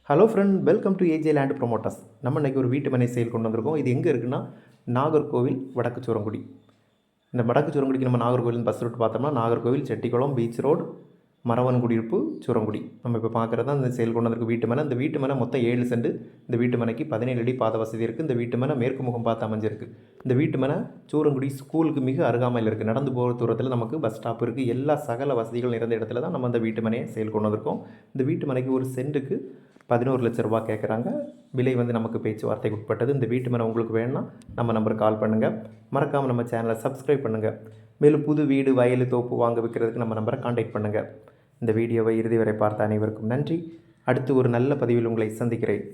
Hello friend, welcome to AJ land promoters. நம்ம இன்றைக்கி ஒரு வீட்டு மனை சேல் கொண்டு வந்திருக்கோம். இது எங்கே இருக்குன்னா நாகர்கோவில் வடக்கு சூரங்குடி. இந்த வடக்கு சூரங்குடிக்கு நம்ம நாகர்கோவில் பஸ் ரூட் பார்த்தோம்னா நாகர்கோவில், செட்டிக்குளம், பீச் ரோடு, மரவன் குடியிருப்பு, சூரங்குடி. நம்ம இப்போ பார்க்குறது தான் இந்த சேல் கொண்டு வந்திருக்கு வீட்டு மனை. இந்த வீட்டு மனை மொத்தம் 7 சென்ட். இந்த வீட்டு மனைக்கு 17 அடி பாத வசதி இருக்குது. இந்த வீட்டு மனை மேற்கு முகம் பார்த்து அமைஞ்சிருக்கு. இந்த வீட்டு மனை சூரங்குடி ஸ்கூலுக்கு மிக அருகாமையில் இருக்குது. நடந்து போகிற தூரத்தில் நமக்கு பஸ் ஸ்டாப் இருக்குது. எல்லா சகல வசதிகள் நிறைந்த இடத்துல தான் நம்ம அந்த வீட்டு மனையை சேல் கொண்டு வந்திருக்கோம். இந்த வீட்டு மனைக்கு ஒரு சென்ட்டுக்கு 11 லட்ச ரூபா கேட்குறாங்க. விலை வந்து நமக்கு பேச்சுவார்த்தைக்கு உட்பட்டது. இந்த வீட்டு மனை உங்களுக்கு வேணும்னா நம்ம நம்பருக்கு கால் பண்ணுங்கள். மறக்காமல் நம்ம சேனலை சப்ஸ்கிரைப் பண்ணுங்கள். மேலும் புது வீடு, வயல், தோப்பு வாங்க விற்கிறதுக்கு நம்ம நம்பரை கான்டாக்ட் பண்ணுங்கள். இந்த வீடியோவை இறுதி வரை பார்த்த அனைவருக்கும் நன்றி. அடுத்து ஒரு நல்ல பதிவில் உங்களை சந்திக்கிறேன்.